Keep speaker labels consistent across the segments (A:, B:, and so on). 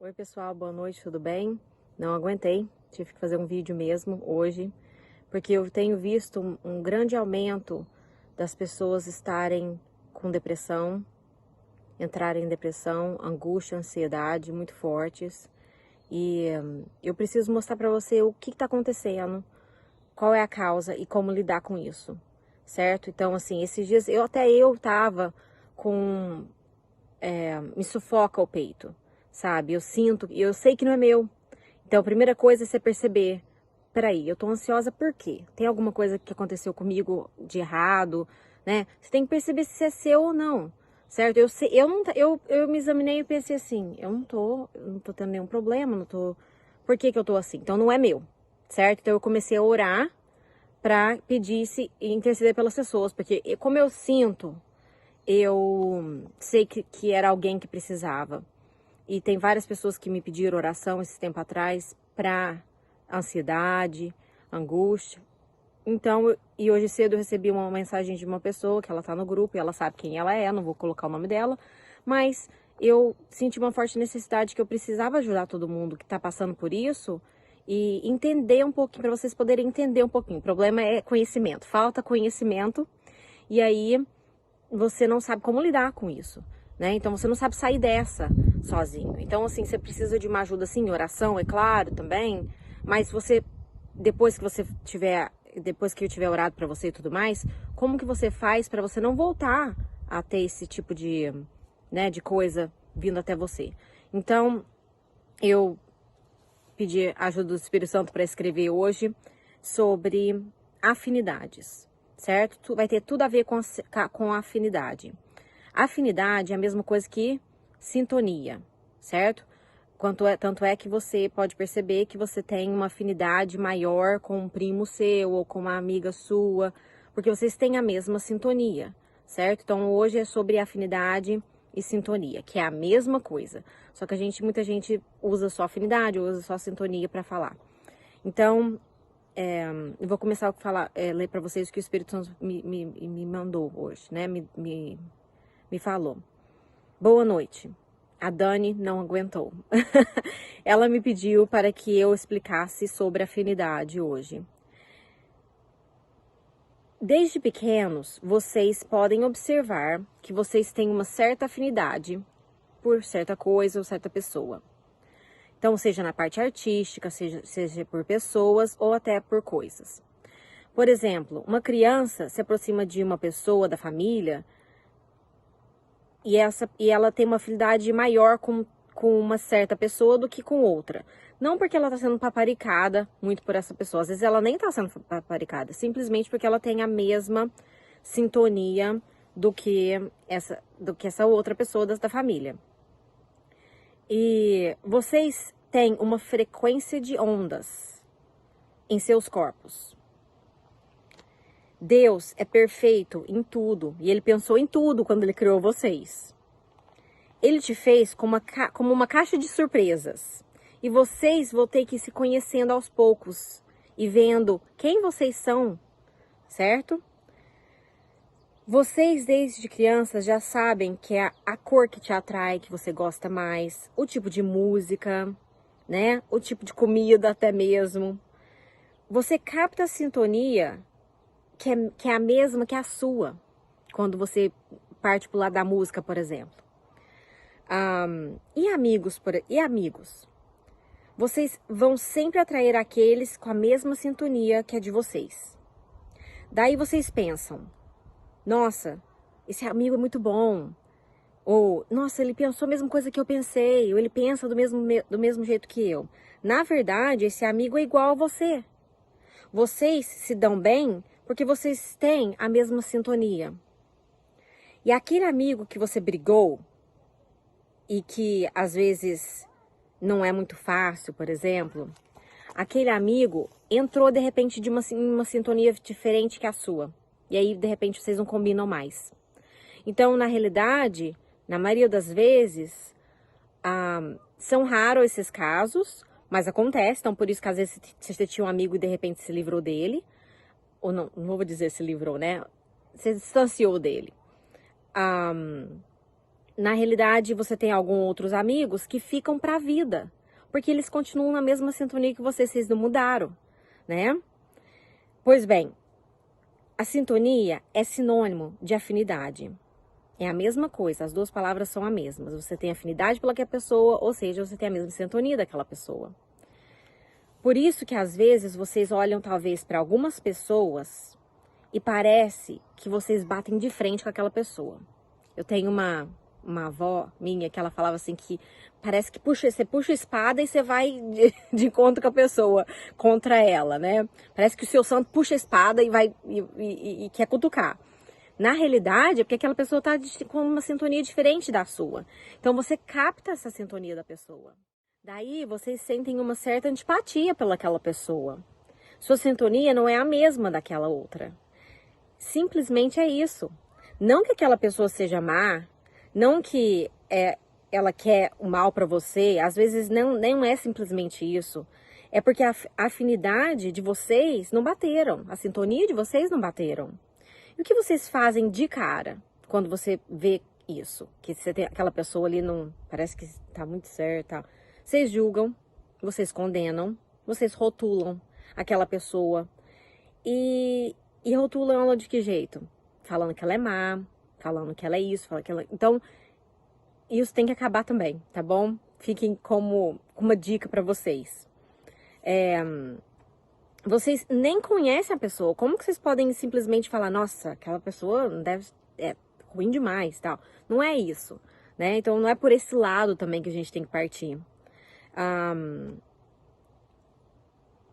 A: Oi pessoal, boa noite, tudo bem? Não aguentei, tive que fazer um vídeo mesmo hoje, porque eu tenho visto um grande aumento das pessoas estarem com depressão, entrarem em depressão, angústia, ansiedade muito fortes. E eu preciso mostrar para você o que está acontecendo, qual é a causa e como lidar com isso, certo? Então, assim, esses dias eu tava com me sufoca o peito, sabe? Eu sinto, e eu sei que não é meu. Então, a primeira coisa é você perceber, peraí, eu tô ansiosa por quê? Tem alguma coisa que aconteceu comigo de errado, né? Você tem que perceber se é seu ou não, certo? Eu sei, eu não, eu me examinei e pensei assim, eu não tô tendo nenhum problema, não tô, por que que eu tô assim? Então, não é meu, certo? Então, eu comecei a orar pra pedir e interceder pelas pessoas, porque como eu sinto, eu sei que era alguém que precisava. E tem várias pessoas que me pediram oração esse tempo atrás para ansiedade, angústia. Então, e hoje cedo eu recebi uma mensagem de uma pessoa que ela tá no grupo e ela sabe quem ela é, não vou colocar o nome dela, mas eu senti uma forte necessidade que eu precisava ajudar todo mundo que tá passando por isso e entender um pouquinho, para vocês poderem entender um pouquinho. O problema é conhecimento, falta conhecimento, e aí você não sabe como lidar com isso, né? Então você não sabe sair dessa sozinho. Então, assim, você precisa de uma ajuda, assim, oração, é claro, também, mas você, depois que eu tiver orado pra você e tudo mais, como que você faz pra você não voltar a ter esse tipo de, né, de coisa vindo até você? Então, eu pedi a ajuda do Espírito Santo para escrever hoje sobre afinidades, certo? Vai ter tudo a ver com afinidade. Afinidade é a mesma coisa que sintonia, certo? Tanto é que você pode perceber que você tem uma afinidade maior com um primo seu ou com uma amiga sua, porque vocês têm a mesma sintonia, certo? Então hoje é sobre afinidade e sintonia, que é a mesma coisa. Só que muita gente usa só afinidade, usa só sintonia para falar. Então, eu vou começar a falar, ler para vocês o que o Espírito Santo me mandou hoje, né? Me falou. Boa noite. A Dani não aguentou. Ela me pediu para que eu explicasse sobre afinidade hoje. Desde pequenos, vocês podem observar que vocês têm uma certa afinidade por certa coisa ou certa pessoa. Então, seja na parte artística, seja por pessoas ou até por coisas. Por exemplo, uma criança se aproxima de uma pessoa da família e ela tem uma afinidade maior com uma certa pessoa do que com outra. Não porque ela está sendo paparicada muito por essa pessoa. Às vezes ela nem está sendo paparicada, simplesmente porque ela tem a mesma sintonia do que essa outra pessoa da família. E vocês têm uma frequência de ondas em seus corpos. Deus é perfeito em tudo e Ele pensou em tudo quando Ele criou vocês. Ele te fez como uma caixa de surpresas. E vocês vão ter que ir se conhecendo aos poucos e vendo quem vocês são, certo? Vocês, desde crianças, já sabem que é a cor que te atrai, que você gosta mais, o tipo de música, né? O tipo de comida até mesmo. Você capta a sintonia que é a mesma que a sua, quando você parte pro lado da música, por exemplo. E amigos? Vocês vão sempre atrair aqueles com a mesma sintonia que a de vocês. Daí vocês pensam, nossa, esse amigo é muito bom. Ou, nossa, ele pensou a mesma coisa que eu pensei. Ou ele pensa do mesmo jeito que eu. Na verdade, esse amigo é igual a você. Vocês se dão bem porque vocês têm a mesma sintonia. E aquele amigo que você brigou e que às vezes não é muito fácil, por exemplo, aquele amigo entrou de repente de uma sintonia diferente que a sua. E aí, de repente, vocês não combinam mais. Então, na realidade, na maioria das vezes, são raros esses casos, mas acontece. Então, por isso que às vezes você tinha um amigo e de repente se livrou dele. Ou não vou dizer se livrou, né? Você se distanciou dele. na realidade, você tem alguns outros amigos que ficam para a vida, porque eles continuam na mesma sintonia que vocês não mudaram, né? Pois bem, a sintonia é sinônimo de afinidade. É a mesma coisa, as duas palavras são a mesma. Você tem afinidade pelaquela pessoa, ou seja, você tem a mesma sintonia daquela pessoa. Por isso que às vezes vocês olham talvez para algumas pessoas e parece que vocês batem de frente com aquela pessoa. Eu tenho uma avó minha que ela falava assim que parece que você puxa a espada e você vai de encontro com a pessoa, contra ela, né? Parece que o seu santo puxa a espada e vai e quer cutucar. Na realidade, é porque aquela pessoa está com uma sintonia diferente da sua. Então você capta essa sintonia da pessoa. Daí vocês sentem uma certa antipatia pelaquela pessoa. Sua sintonia não é a mesma daquela outra. Simplesmente é isso. Não que aquela pessoa seja má, não que ela quer o mal para você, às vezes não é simplesmente isso. É porque a afinidade de vocês não bateram, a sintonia de vocês não bateram. E o que vocês fazem de cara quando você vê isso? Que você tem aquela pessoa ali, não parece que está muito certa. Vocês julgam, vocês condenam, vocês rotulam aquela pessoa. E rotulam ela de que jeito? Falando que ela é má, falando que ela é isso, falando que ela... Então, isso tem que acabar também, tá bom? Fiquem como uma dica para vocês. Vocês nem conhecem a pessoa. Como que vocês podem simplesmente falar, nossa, aquela pessoa é ruim demais, tal? Não é isso, né? Então, não é por esse lado também que a gente tem que partir.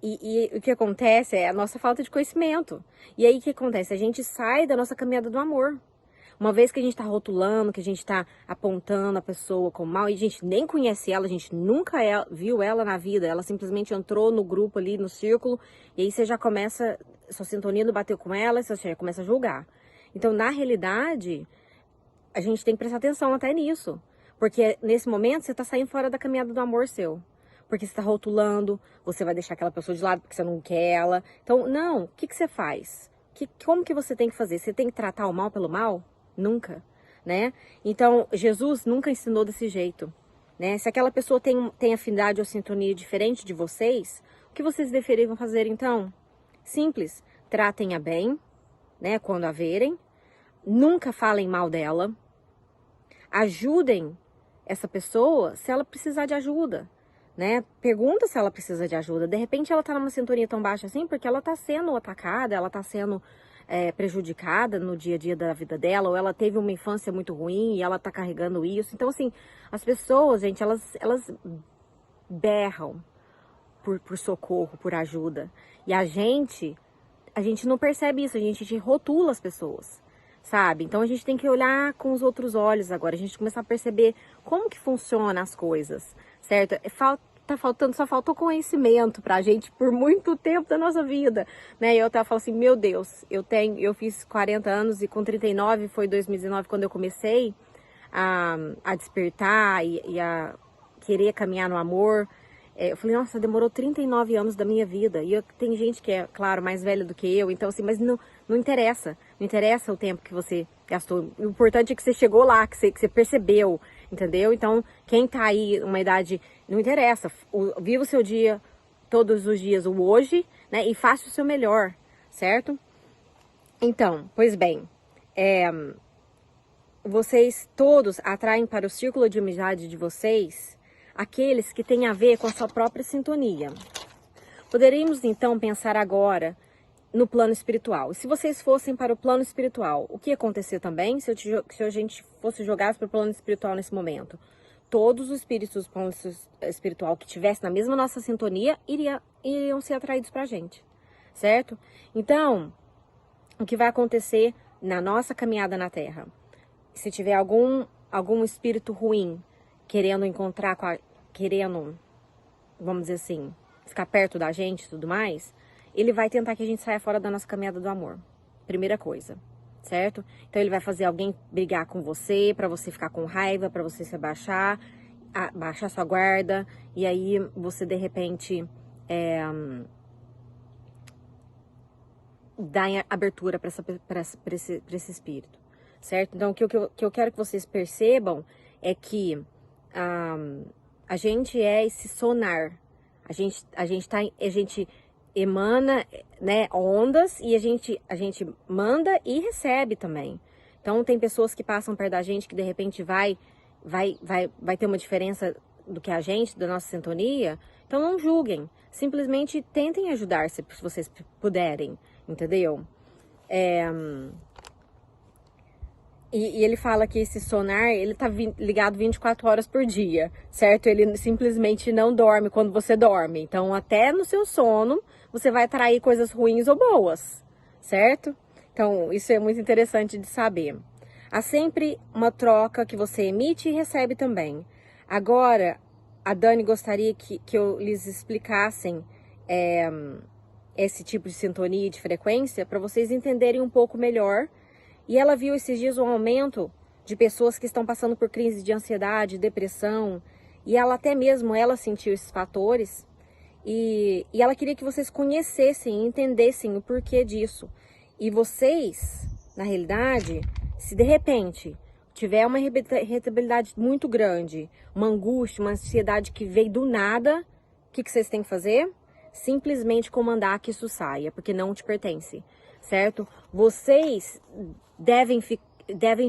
A: E o que acontece é a nossa falta de conhecimento. E aí o que acontece? A gente sai da nossa caminhada do amor. Uma vez que a gente tá rotulando, que a gente tá apontando a pessoa como mal, e a gente nem conhece ela, a gente nunca viu ela na vida, ela simplesmente entrou no grupo ali, no círculo, e aí você já começa, sua sintonia não bateu com ela, você já começa a julgar. Então, na realidade, a gente tem que prestar atenção até nisso. Porque nesse momento você tá saindo fora da caminhada do amor seu. Porque você está rotulando, você vai deixar aquela pessoa de lado porque você não quer ela. Então, não, o que você faz? Como que você tem que fazer? Você tem que tratar o mal pelo mal? Nunca, né? Então, Jesus nunca ensinou desse jeito, né? Se aquela pessoa tem afinidade ou sintonia diferente de vocês, o que vocês deveriam fazer então? Simples, tratem-a bem, né? Quando a verem, nunca falem mal dela, ajudem essa pessoa se ela precisar de ajuda, né? Pergunta se ela precisa de ajuda. De repente ela tá numa sintonia tão baixa assim porque ela tá sendo atacada, ela tá sendo prejudicada no dia a dia da vida dela, ou ela teve uma infância muito ruim e ela tá carregando isso. Então, assim, as pessoas, gente, elas berram por socorro, por ajuda. E a gente não percebe isso, a gente rotula as pessoas, sabe? Então a gente tem que olhar com os outros olhos agora, a gente começar a perceber como que funciona as coisas, certo? Só faltou conhecimento pra gente por muito tempo da nossa vida, né? E eu tava falando assim, meu Deus, eu fiz 40 anos e com 39 foi 2019 quando eu comecei a despertar e a querer caminhar no amor. Eu falei, nossa, demorou 39 anos da minha vida. E tem gente que é, claro, mais velha do que eu, então assim, mas não interessa. Não interessa o tempo que você gastou. O importante é que você chegou lá, que você percebeu, entendeu? Então, quem tá aí uma idade, não interessa. Viva o seu dia, todos os dias, o hoje, né? E faça o seu melhor, certo? Então, pois bem, vocês todos atraem para o círculo de amizade de vocês aqueles que têm a ver com a sua própria sintonia. Poderíamos então pensar agora no plano espiritual. E se vocês fossem para o plano espiritual, o que ia acontecer também se a gente fosse jogados para o plano espiritual nesse momento? Todos os espíritos do plano espiritual que estivessem na mesma nossa sintonia iriam ser atraídos para a gente, certo? Então, o que vai acontecer na nossa caminhada na Terra? Se tiver algum espírito ruim querendo encontrar querendo, vamos dizer assim, ficar perto da gente e tudo mais, ele vai tentar que a gente saia fora da nossa caminhada do amor. Primeira coisa, certo? Então ele vai fazer alguém brigar com você, pra você ficar com raiva, pra você se abaixar, baixar sua guarda, e aí você de repente dá abertura pra esse espírito, certo? Então, o que eu quero que vocês percebam é que a gente é esse sonar. A gente emana, né, ondas e a gente manda e recebe também. Então, tem pessoas que passam perto da gente que de repente vai ter uma diferença do que a gente, da nossa sintonia. Então, não julguem. Simplesmente tentem ajudar se vocês puderem, entendeu? E ele fala que esse sonar, ele tá ligado 24 horas por dia, certo? Ele simplesmente não dorme quando você dorme. Então, até no seu sono, você vai atrair coisas ruins ou boas, certo? Então, isso é muito interessante de saber. Há sempre uma troca que você emite e recebe também. Agora, a Dani gostaria que eu lhes explicassem esse tipo de sintonia e de frequência para vocês entenderem um pouco melhor. E ela viu esses dias um aumento de pessoas que estão passando por crise de ansiedade, depressão, e ela até mesmo ela sentiu esses fatores, e ela queria que vocês conhecessem e entendessem o porquê disso. E vocês, na realidade, se de repente tiver uma irritabilidade muito grande, uma angústia, uma ansiedade que veio do nada, o que vocês têm que fazer? Simplesmente comandar que isso saia, porque não te pertence, certo? Vocês devem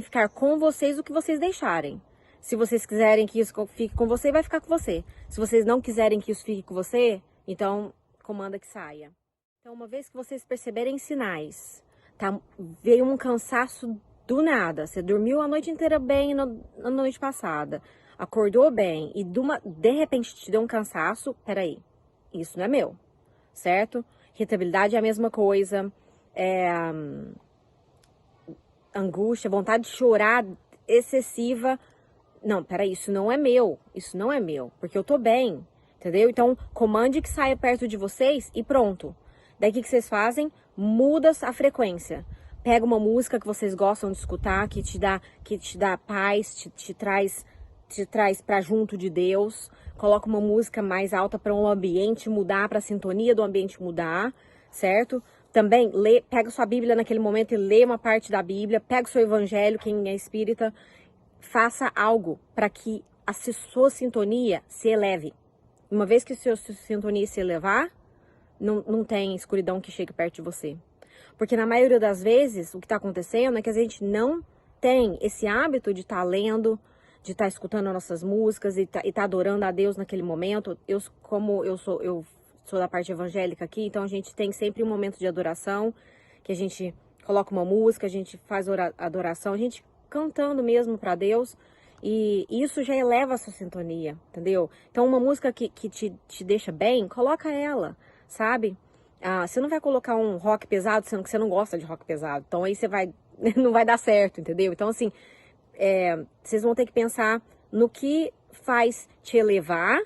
A: ficar com vocês o que vocês deixarem. Se vocês quiserem que isso fique com você, vai ficar com você. Se vocês não quiserem que isso fique com você, então comanda que saia. Então, uma vez que vocês perceberem sinais, tá? Veio um cansaço do nada. Você dormiu a noite inteira bem na noite passada, acordou bem e de repente te deu um cansaço, peraí, isso não é meu, certo? Irritabilidade é a mesma coisa, angústia, vontade de chorar excessiva. Não, peraí, isso não é meu, porque eu tô bem, entendeu? Então, comande que saia perto de vocês e pronto. Daí o que vocês fazem? Muda a frequência. Pega uma música que vocês gostam de escutar, que te dá paz, te traz para junto de Deus. Coloca uma música mais alta para um ambiente mudar, para a sintonia do ambiente mudar, certo? Também pega sua Bíblia naquele momento e lê uma parte da Bíblia, pega o seu evangelho, quem é espírita, faça algo para que a sua sintonia se eleve. Uma vez que a sua sintonia se elevar, não tem escuridão que chegue perto de você. Porque na maioria das vezes, o que está acontecendo é que a gente não tem esse hábito de estar lendo, de estar escutando as nossas músicas e tá adorando a Deus naquele momento. Eu sou da parte evangélica aqui, então a gente tem sempre um momento de adoração, que a gente coloca uma música, a gente faz adoração, a gente cantando mesmo para Deus, e isso já eleva a sua sintonia, entendeu? Então uma música que te deixa bem, coloca ela, sabe? Você não vai colocar um rock pesado, sendo que você não gosta de rock pesado, então aí você não vai dar certo, entendeu? Então assim, vocês vão ter que pensar no que faz te elevar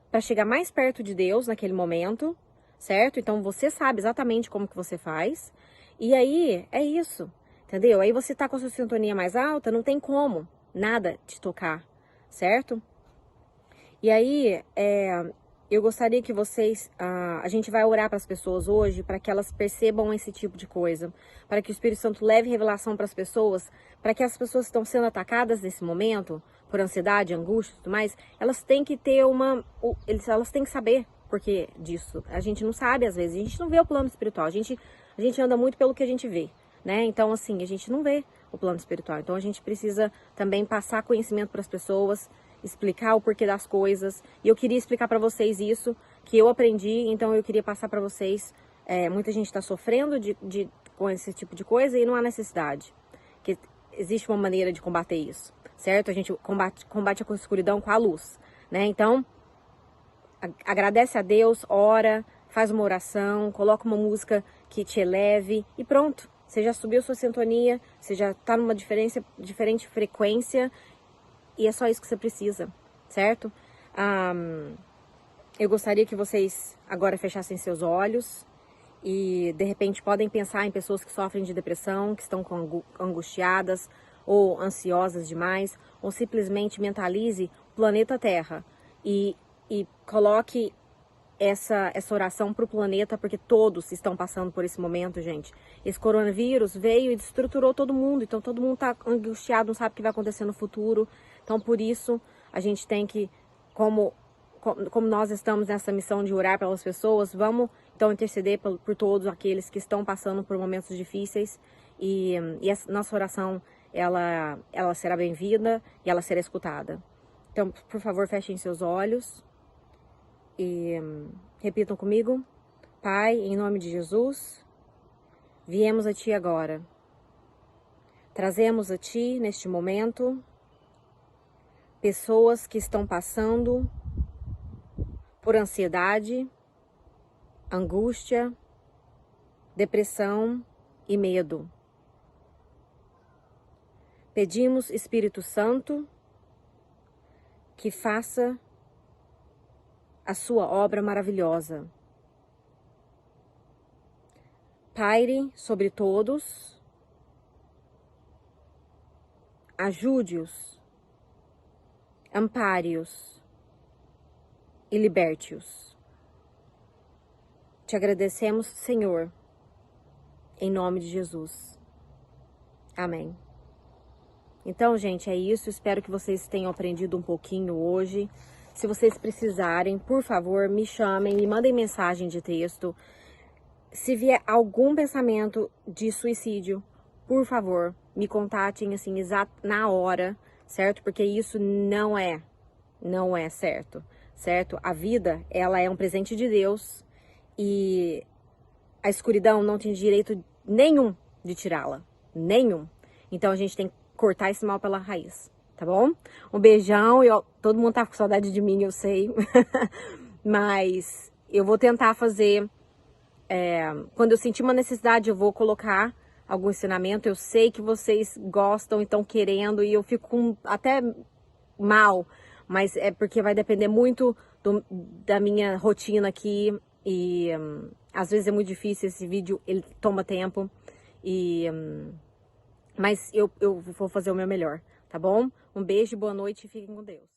A: para chegar mais perto de Deus naquele momento, certo? Então você sabe exatamente como que você faz. E aí é isso, entendeu? Aí você tá com a sua sintonia mais alta, não tem como nada te tocar, certo? E aí eu gostaria que vocês, a gente vai orar para as pessoas hoje, para que elas percebam esse tipo de coisa, para que o Espírito Santo leve revelação para as pessoas, para que as pessoas que estão sendo atacadas nesse momento, por ansiedade, angústia e tudo mais, elas têm que ter elas têm que saber porque disso. A gente não sabe às vezes, a gente não vê o plano espiritual, a gente anda muito pelo que a gente vê, né? Então assim, a gente não vê o plano espiritual, então a gente precisa também passar conhecimento para as pessoas, explicar o porquê das coisas, e eu queria explicar para vocês isso, que eu aprendi, então eu queria passar para vocês. Muita gente está sofrendo com esse tipo de coisa e não há necessidade, que existe uma maneira de combater isso, certo? A gente combate a escuridão com a luz, né? Então, agradece a Deus, ora, faz uma oração, coloca uma música que te eleve e pronto. Você já subiu sua sintonia, você já está numa diferente frequência, e é só isso que você precisa, certo? Eu gostaria que vocês agora fechassem seus olhos e, de repente, podem pensar em pessoas que sofrem de depressão, que estão angustiadas ou ansiosas demais, ou simplesmente mentalize o planeta Terra e coloque essa oração para o planeta, porque todos estão passando por esse momento, gente. Esse coronavírus veio e destruturou todo mundo, então todo mundo está angustiado, não sabe o que vai acontecer no futuro. Então, por isso, a gente tem que, como nós estamos nessa missão de orar pelas pessoas, vamos então interceder por todos aqueles que estão passando por momentos difíceis. E essa nossa oração, ela será bem-vinda e ela será escutada. Então, por favor, fechem seus olhos e repitam comigo. Pai, em nome de Jesus, viemos a Ti agora. Trazemos a Ti, neste momento, pessoas que estão passando por ansiedade, angústia, depressão e medo. Pedimos, Espírito Santo, que faça a sua obra maravilhosa. Paire sobre todos, ajude-os, ampare-os e liberte-os. Te agradecemos, Senhor, em nome de Jesus. Amém. Então, gente, é isso. Espero que vocês tenham aprendido um pouquinho hoje. Se vocês precisarem, por favor, me chamem, me mandem mensagem de texto. Se vier algum pensamento de suicídio, por favor, me contatem assim, na hora, certo? Porque isso não é certo, certo? A vida, ela é um presente de Deus e a escuridão não tem direito nenhum de tirá-la, nenhum. Então a gente tem que cortar esse mal pela raiz, tá bom? Um beijão, todo mundo tá com saudade de mim, eu sei, mas eu vou tentar fazer, quando eu sentir uma necessidade, eu vou colocar algum ensinamento. Eu sei que vocês gostam e estão querendo, e eu fico até mal, mas é porque vai depender muito da minha rotina aqui, e às vezes é muito difícil. Esse vídeo, ele toma tempo, mas eu vou fazer o meu melhor, tá bom? Um beijo, boa noite e fiquem com Deus.